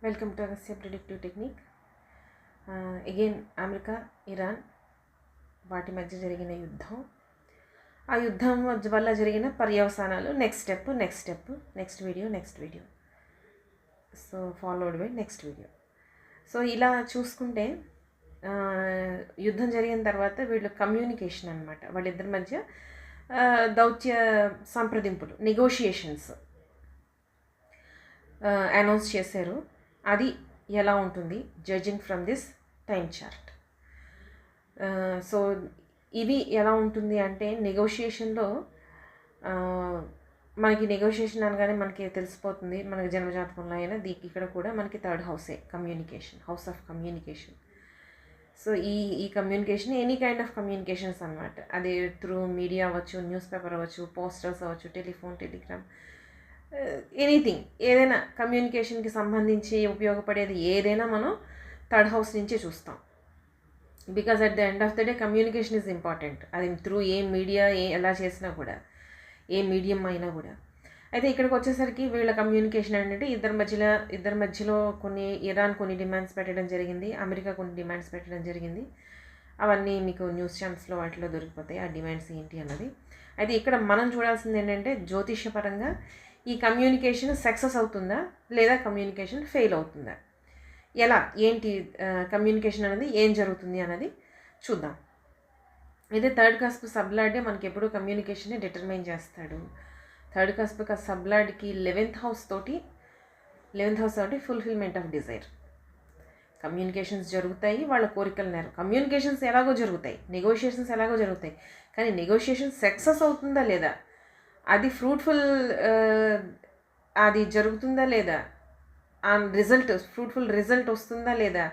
Welcome to Rahasya predictive technique. Again America Iran వాటి మధ్య జరిగిన యుద్ధం, ఆ యుద్ధం వల్ల జరిగిన పర్యవసానాలు, next video, so followed by next video. So ఇలా చూసుకుంటే యుద్ధం జరిగిన తర్వాత వీళ్ళు కమ్యూనికేషన్ అనమాట, వాళ్ళిద్దరి మధ్య దౌత్య సంప్రదింపులు, నెగోషియేషన్స్ అనౌన్స్ చేశారు. అది ఎలా ఉంటుంది judging from this time chart. So ఇవి ఎలా ఉంటుంది అంటే నెగోషియేషన్లో మనకి నెగోషియేషన్ అనగానే మనకి తెలిసిపోతుంది, మనకి జన్మజాతకంలో అయినా ఇక్కడ కూడా మనకి థర్డ్ హౌసే communication, house of communication. So ఈ communication any kind of communications అనమాట. అది త్రూ మీడియా అవ్వచ్చు, న్యూస్ పేపర్ అవ్వచ్చు, పోస్టర్స్ అవ్వచ్చు, టెలిఫోన్, టెలిగ్రామ్, ఎనీథింగ్, ఏదైనా కమ్యూనికేషన్కి సంబంధించి ఉపయోగపడేది ఏదైనా మనం థర్డ్ హౌస్ నుంచే చూస్తాం. Because at the end of the day communication is important. అది త్రూ ఏ మీడియా ఎలా చేసినా కూడా, ఏ మీడియం అయినా కూడా. అయితే ఇక్కడికి వచ్చేసరికి వీళ్ళ కమ్యూనికేషన్ ఏంటంటే ఇద్దరి మధ్యలో ఇరాన్ కొన్ని డిమాండ్స్ పెట్టడం జరిగింది, అమెరికా కొన్ని డిమాండ్స్ పెట్టడం జరిగింది. అవన్నీ మీకు న్యూస్ ఛానల్స్లో వాటిలో దొరికిపోతాయి ఆ డిమాండ్స్ ఏంటి అన్నది. అయితే ఇక్కడ మనం చూడాల్సింది ఏంటంటే జ్యోతిష్యపరంగా ఈ కమ్యూనికేషన్ సక్సెస్ అవుతుందా లేదా కమ్యూనికేషన్ ఫెయిల్ అవుతుందా, ఎలా ఏంటి కమ్యూనికేషన్ అనేది ఏం జరుగుతుంది అన్నది చూద్దాం. అయితే థర్డ్ కస్ప్ సబ్లార్డే మనకి ఎప్పుడూ కమ్యూనికేషన్ని డిటర్మైన్ చేస్తాడు. థర్డ్ కస్ప్ సబ్లార్డ్కి 11th హౌస్ తోటి ఫుల్ఫిల్మెంట్ ఆఫ్ డిజైర్, కమ్యూనికేషన్స్ జరుగుతాయి, వాళ్ళ కోరికలు నేరు. కమ్యూనికేషన్స్ ఎలాగో జరుగుతాయి, నెగోషియేషన్స్ ఎలాగో జరుగుతాయి, కానీ నెగోషియేషన్ సక్సెస్ అవుతుందా లేదా, అది ఫ్రూట్ఫుల్, అది జరుగుతుందా లేదా, ఆ ఫ్రూట్ఫుల్ రిజల్ట్ వస్తుందా లేదా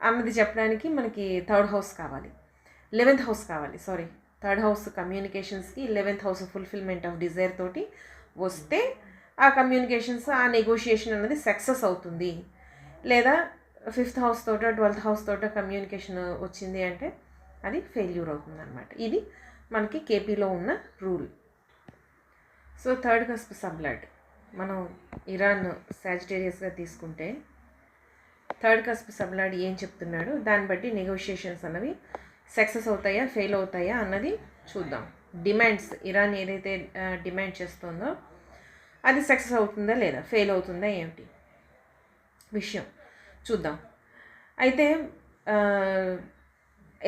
అన్నది చెప్పడానికి మనకి థర్డ్ హౌస్ కావాలి, 11th హౌస్ కావాలి. థర్డ్ హౌస్ కమ్యూనికేషన్స్కి 11th house fulfilment of desire తోటి వస్తే ఆ కమ్యూనికేషన్స్, ఆ నెగోషియేషన్ అనేది సక్సెస్ అవుతుంది. లేదా 5th హౌస్ తోటో 12th హౌస్ తోటో కమ్యూనికేషన్ వచ్చింది అంటే అది ఫెయిల్యూర్ అవుతుంది అనమాట. ఇది మనకి కేపీలో ఉన్న rule. So third cusp sublord మనం ఇరాన్ సాజిటేరియస్గా తీసుకుంటే థర్డ్ కస్ప్ సబ్లార్డ్ ఏం చెప్తున్నాడు, దాన్ని బట్టి నెగోషియేషన్స్ అన్నవి సక్సెస్ అవుతాయా ఫెయిల్ అవుతాయా అన్నది చూద్దాం. డిమాండ్స్, ఇరాన్ ఏదైతే డిమాండ్ చేస్తుందో అది సక్సెస్ అవుతుందా లేదా, ఫెయిల్ అవుతుందా ఏమిటి విషయం చూద్దాం. అయితే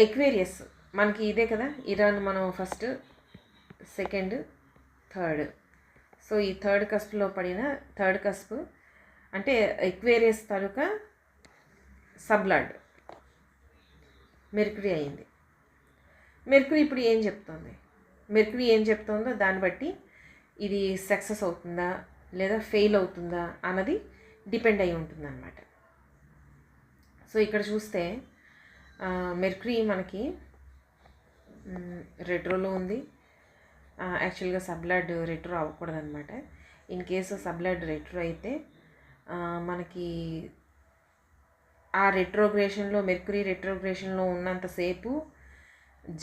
ఎక్వేరియస్ మనకి ఇదే కదా, ఇరాన్ మనం ఫస్ట్, సెకండ్, థర్డ్. సో ఈ థర్డ్ కస్ప్లో పడిన థర్డ్ కస్ప్ అంటే ఎక్వేరియస్ తాలూకా సబ్లార్డ్ మెర్క్యూరీ అయింది. మెర్క్యూరీ ఇప్పుడు ఏం చెప్తుంది, మెర్క్యూరీ ఏం చెప్తుందో దాన్ని బట్టి ఇది సక్సెస్ అవుతుందా లేదా ఫెయిల్ అవుతుందా అన్నది డిపెండ్ అయి ఉంటుంది అన్నమాట. సో ఇక్కడ చూస్తే మెర్క్యూరీ మనకి రెట్రోలో ఉంది. యాక్చువల్గా సబ్లార్డ్ రెట్రో అవ్వకూడదు అనమాట. ఇన్ కేసు సబ్లార్డ్ రెట్రో అయితే మనకి ఆ రెట్రోగ్రేషన్లో, మెర్క్యూరీ రెట్రోగ్రేషన్లో ఉన్నంతసేపు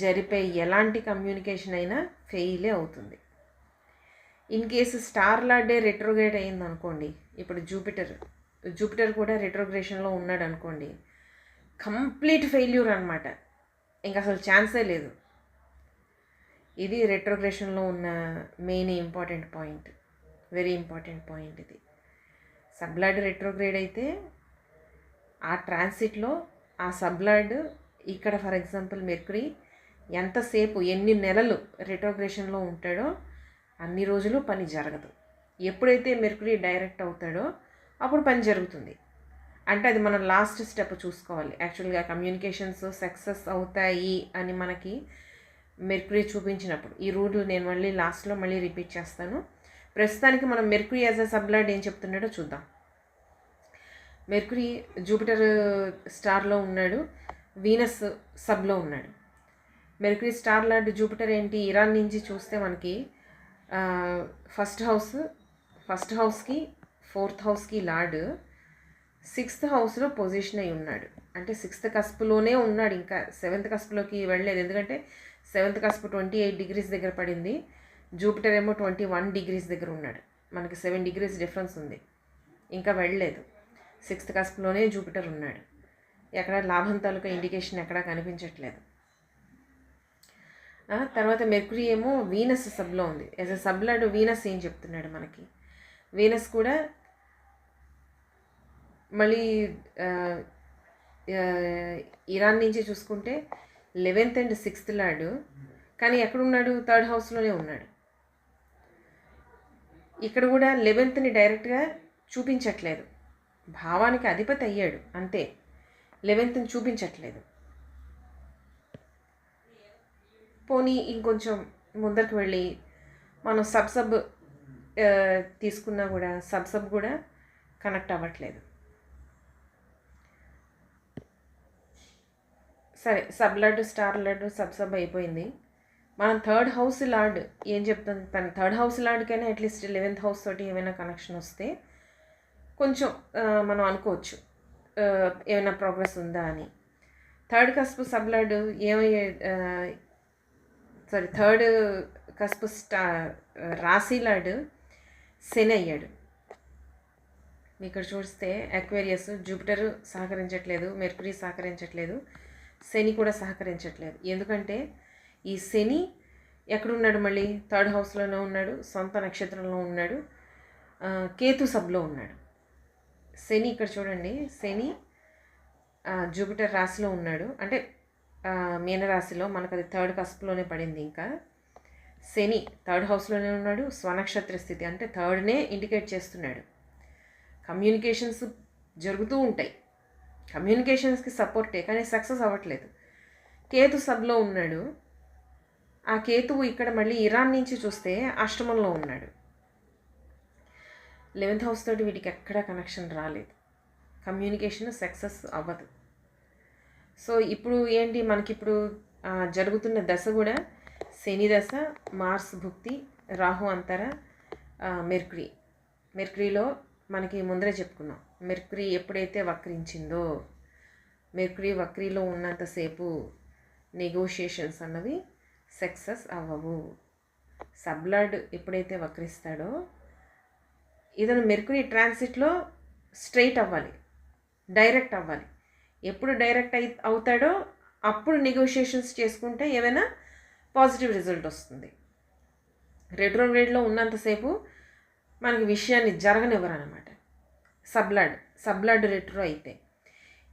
జరిపే ఎలాంటి కమ్యూనికేషన్ అయినా ఫెయిలే అవుతుంది. ఇన్ కేసు స్టార్ లార్డే రెట్రోగ్రేట్ అయింది అనుకోండి, ఇప్పుడు జూపిటర్ కూడా రెట్రోగ్రేషన్లో ఉన్నాడు అనుకోండి, కంప్లీట్ ఫెయిల్యూర్ అనమాట, ఇంక అసలు ఛాన్సే లేదు. ఇది రెట్రోగ్రేషన్లో ఉన్న main important point, very important point ఇది. సబ్లార్డ్ రెట్రోగ్రేడ్ అయితే ఆ ట్రాన్సిట్లో ఆ సబ్లార్డ్ ఇక్కడ ఫర్ ఎగ్జాంపుల్ మెర్క్యూరీ ఎంతసేపు, ఎన్ని నెలలు రెట్రోగ్రేషన్లో ఉంటాడో అన్ని రోజులు పని జరగదు. ఎప్పుడైతే మెర్క్యూరీ డైరెక్ట్ అవుతాడో అప్పుడు పని జరుగుతుంది. అంటే అది మనం లాస్ట్ స్టెప్ చూసుకోవాలి. యాక్చువల్గా కమ్యూనికేషన్స్ సక్సెస్ అవుతాయి అని మనకి మెర్క్యూరీ చూపించినప్పుడు, ఈ రూల్ నేను మళ్ళీ లాస్ట్లో రిపీట్ చేస్తాను. ప్రస్తుతానికి మనం మెర్క్యూరీ యాజ్ అ సబ్లార్డ్ ఏం చెప్తున్నాడో చూద్దాం. మెర్క్యూరీ జూపిటర్ స్టార్లో ఉన్నాడు, వీనస్ సబ్లో ఉన్నాడు. మెర్క్యూరీ స్టార్ లార్డ్ జూపిటర్ ఏంటి, ఇరాన్ నుంచి చూస్తే మనకి ఫస్ట్ హౌస్కి 4th హౌస్కి లార్డ్ 6th హౌస్లో పొజిషన్ అయి ఉన్నాడు. అంటే 6th కస్ప్లోనే ఉన్నాడు, ఇంకా 7th కస్ప్లోకి వెళ్ళలేదు. ఎందుకంటే 7th కస్ప్ 28 degrees దగ్గర పడింది, జూపిటర్ ఏమో 21 degrees దగ్గర ఉన్నాడు. మనకి 7 degrees డిఫరెన్స్ ఉంది, ఇంకా వెళ్ళలేదు. 6th కస్ప్లోనే జూపిటర్ ఉన్నాడు. ఎక్కడ లాభం తాలూకా ఇండికేషన్ ఎక్కడా కనిపించట్లేదు. తర్వాత మెర్కురీ ఏమో వీనస్ సబ్లో ఉంది. యాజ్ ఎ సబ్లాడ్ వీనస్ ఏం చెప్తున్నాడు మనకి, వీనస్ కూడా మళ్ళీ ఇరాన్ నుంచి చూసుకుంటే 11th and 6th లార్డ్, కానీ ఎక్కడున్నాడు, 3rd హౌస్లోనే ఉన్నాడు. ఇక్కడ కూడా 11thని డైరెక్ట్గా చూపించట్లేదు, భావానికి అధిపతి అయ్యాడు అంతే, 11thని చూపించట్లేదు. పోనీ ఇంకొంచెం ముందరికి వెళ్ళి మనం సబ్ తీసుకున్నా కూడా సబ్ కూడా కనెక్ట్ అవ్వట్లేదు. సరే, sub lord star lord sub అయిపోయింది. మనం 3rd హౌస్ లార్డ్ ఏం చెప్తుంది, తన 3rd house లార్డ్కైనా at least 11th house తోటి ఏమైనా కనెక్షన్ వస్తే కొంచెం మనం అనుకోవచ్చు ఏమైనా ప్రోగ్రెస్ ఉందా అని. 3rd cusp sub lord sorry 3rd cusp రాశి లార్డ్ శని అయ్యాడు. ఇక్కడ చూస్తే అక్వేరియస్, జూపిటర్ సహకరించట్లేదు, మెర్కురీ సహకరించట్లేదు, శని కూడా సహకరించట్లేదు. ఎందుకంటే ఈ శని ఎక్కడున్నాడు, మళ్ళీ 3rd హౌస్లోనే ఉన్నాడు, సొంత నక్షత్రంలో ఉన్నాడు, కేతు సబ్లో ఉన్నాడు. శని ఇక్కడ చూడండి, శని జూపిటర్ రాశిలో ఉన్నాడు, అంటే మీనరాశిలో, మనకు అది 3rd కస్ప్లోనే పడింది. ఇంకా శని 3rd హౌస్లోనే ఉన్నాడు, స్వనక్షత్ర స్థితి, అంటే 3rdనే ఇండికేట్ చేస్తున్నాడు. కమ్యూనికేషన్స్ జరుగుతూ ఉంటాయి, కమ్యూనికేషన్స్కి సపోర్టే, కానీ సక్సెస్ అవ్వట్లేదు. కేతు సబ్లో ఉన్నాడు, ఆ కేతువు ఇక్కడ మళ్ళీ ఇరాన్ నుంచి చూస్తే అష్టమంలో ఉన్నాడు. 11th హౌస్ తోటి వీటికి ఎక్కడా కనెక్షన్ రాలేదు, కమ్యూనికేషన్ సక్సెస్ అవ్వదు. సో ఇప్పుడు ఏంటి, మనకిప్పుడు జరుగుతున్న దశ కూడా శని దశ, మార్స్ భుక్తి, రాహు అంతర, మెర్కురీలో మనకి ముందరే చెప్పుకున్నాం, మెర్కురీ ఎప్పుడైతే వక్రించిందో, మెర్కురీ వక్రీలో ఉన్నంతసేపు నెగోషియేషన్స్ అన్నవి సక్సెస్ అవ్వవు. సబ్లార్డ్ ఎప్పుడైతే వక్రిస్తాడో, ఇతను మెర్కురీ ట్రాన్సిట్లో స్ట్రైట్ అవ్వాలి, డైరెక్ట్ అవ్వాలి. ఎప్పుడు డైరెక్ట్ అవుతాడో అప్పుడు నెగోషియేషన్స్ చేసుకుంటే ఏమైనా పాజిటివ్ రిజల్ట్ వస్తుంది. రెట్రోగ్రేడ్లో ఉన్నంతసేపు మనకి విషయాన్ని జరగనివ్వరు అనమాట. సబ్లార్డ్ రెట్రో అయితే.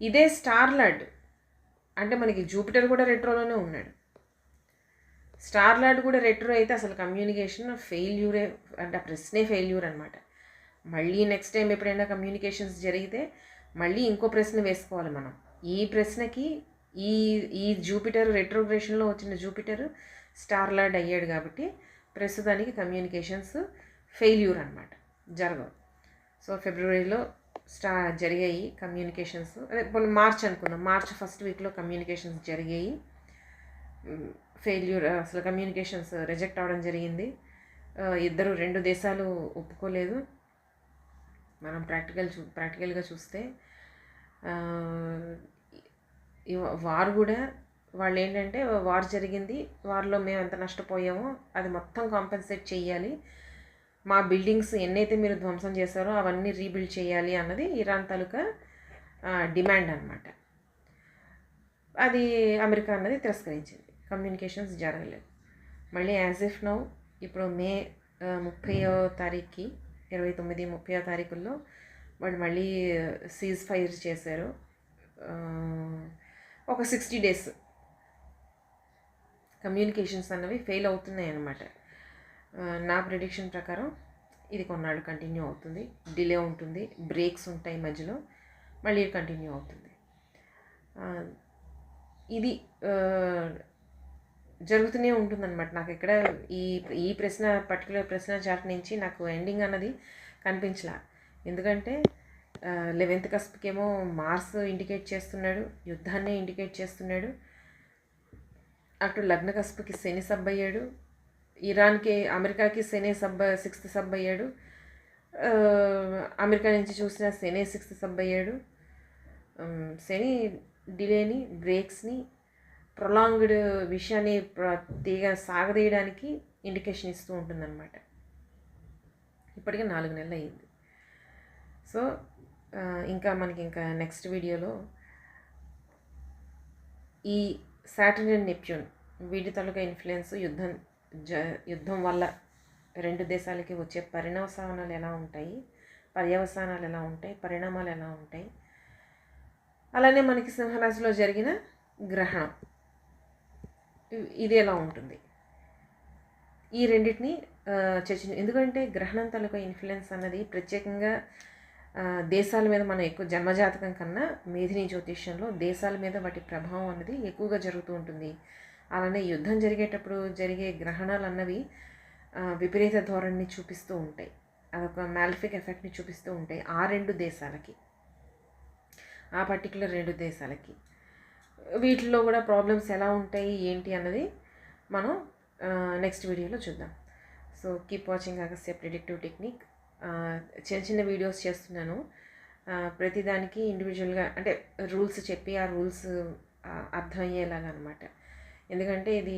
ఇదే స్టార్ లార్డ్ అంటే మనకి జూపిటర్ కూడా రెట్రోలోనే ఉన్నాడు. స్టార్ లార్డ్ కూడా రెట్రో అయితే అసలు కమ్యూనికేషన్ ఫెయిల్యూరే, అంటే ఆ ప్రశ్నే ఫెయిల్యూర్ అనమాట. మళ్ళీ నెక్స్ట్ టైం ఎప్పుడైనా కమ్యూనికేషన్స్ జరిగితే మళ్ళీ ఇంకో ప్రశ్న వేసుకోవాలి మనం. ఈ ప్రశ్నకి ఈ జూపిటర్ రెట్రోగ్రేషన్లో వచ్చిన జూపిటర్ స్టార్ లార్డ్ అయ్యాడు కాబట్టి ప్రస్తుతానికి కమ్యూనికేషన్స్ ఫెయిల్యూర్ అనమాట, జరగవు. సో ఫిబ్రవరిలో జరిగాయి కమ్యూనికేషన్స్, అదే మార్చ్ అనుకుందాం, మార్చ్ 1st వీక్లో కమ్యూనికేషన్స్ జరిగాయి. ఫెయిల్యూర్, అసలు కమ్యూనికేషన్స్ రిజెక్ట్ అవ్వడం జరిగింది. రెండు దేశాలు ఒప్పుకోలేదు. మనం ప్రాక్టికల్గా చూస్తే వార్ కూడా వాళ్ళు ఏంటంటే, వార్ జరిగింది, వార్లో మేము ఎంత నష్టపోయామో అది మొత్తం కాంపెన్సేట్ చేయాలి, మా బిల్డింగ్స్ ఎన్నైతే మీరు ధ్వంసం చేశారో అవన్నీ రీబిల్డ్ చేయాలి అన్నది ఇరాన్ తాలూకా డిమాండ్ అనమాట. అది అమెరికా అన్నది తిరస్కరించింది, కమ్యూనికేషన్స్ జరగలేదు. మళ్ళీ యాజ్ ఇఫ్ నౌ ఇప్పుడు మే 30వ తారీఖుకి 29-30వ తారీఖుల్లో వాళ్ళు మళ్ళీ సీజ్ ఫైర్ చేశారు. ఒక 60 days కమ్యూనికేషన్స్ అన్నవి ఫెయిల్ అవుతున్నాయి అన్నమాట. నా ప్రిడిక్షన్ ప్రకారం ఇది కొన్నాళ్ళు కంటిన్యూ అవుతుంది, డిలే ఉంటుంది, బ్రేక్స్ ఉంటాయి మధ్యలో, మళ్ళీ కంటిన్యూ అవుతుంది. ఇది జరుగుతూనే ఉంటుందన్నమాట. నాకు ఇక్కడ ఈ పర్టికులర్ ప్రశ్న చార్ట్ నుంచి నాకు ఎండింగ్ అన్నది కనిపించలా. ఎందుకంటే 11th కస్ప్కేమో మార్స్ ఇండికేట్ చేస్తున్నాడు, యుద్ధాన్నే ఇండికేట్ చేస్తున్నాడు. అటు లగ్న కస్ప్కి శని సబ్ అయ్యాడు, ఇరాన్కి అమెరికాకి శని 6th సబ్ అయ్యాడు, అమెరికా నుంచి చూసిన శని 6th సబ్ అయ్యాడు. శని డిలేని, బ్రేక్స్ని, ప్రొలాంగ్డ్ విషయాన్ని సాగదీయడానికి ఇండికేషన్ ఇస్తూ ఉంటుందన్నమాట. ఇప్పటికే 4 నెలలు అయ్యింది. సో ఇంకా మనకి ఇంకా నెక్స్ట్ వీడియోలో ఈ సాటర్న్ అండ్ నెప్ట్యూన్ వీటి తాలూకా ఇన్ఫ్లుయెన్స్ యుద్ధం వల్ల రెండు దేశాలకి వచ్చే పరిణామాలు ఎలా ఉంటాయి, పర్యవసానాలు ఎలా ఉంటాయి, పరిణామాలు ఎలా ఉంటాయి, అలానే మనకి సింహరాశిలో జరిగిన గ్రహణం ఇది ఎలా ఉంటుంది, ఈ రెండింటిని చర్చించు. ఎందుకంటే గ్రహణం తాలూకా ఇన్ఫ్లుయెన్స్ అన్నది ప్రత్యేకంగా దేశాల మీద మనం ఎక్కువ జన్మజాతకం కన్నా మేధిని జ్యోతిష్యంలో దేశాల మీద వాటి ప్రభావం అన్నది ఎక్కువగా జరుగుతూ ఉంటుంది. అలానే యుద్ధం జరిగేటప్పుడు జరిగే గ్రహణాలు అన్నవి విపరీత ధోరణిని చూపిస్తూ ఉంటాయి. అదొక మ్యాలిఫిక్ ఎఫెక్ట్ని చూపిస్తూ ఉంటాయి ఆ రెండు దేశాలకి, ఆ పర్టికులర్ రెండు దేశాలకి. వీటిల్లో కూడా ప్రాబ్లమ్స్ ఎలా ఉంటాయి ఏంటి అన్నది మనం నెక్స్ట్ వీడియోలో చూద్దాం. So keep watching Agastya predictive technique. చిన్న చిన్న వీడియోస్ చేస్తున్నాను, ప్రతిదానికి ఇండివిజువల్గా అంటే రూల్స్ చెప్పి ఆ రూల్స్ అర్థమయ్యేలాగా అనమాట. ఎందుకంటే ఇది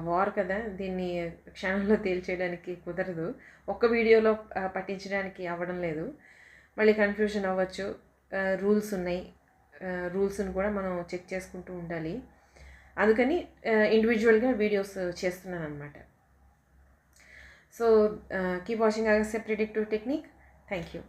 వార్ కదా, దీన్ని క్షణంలో తేల్చేయడానికి కుదరదు, ఒక్క వీడియోలో పట్టించడానికి అవ్వడం లేదు, మళ్ళీ కన్ఫ్యూజన్ అవ్వచ్చు. రూల్స్ ఉన్నాయి, రూల్స్ని కూడా మనం చెక్ చేసుకుంటూ ఉండాలి. అందుకని ఇండివిజువల్గా వీడియోస్ చేస్తున్నాను అనమాట. So keep watching Agastya predictive technique. Thank you.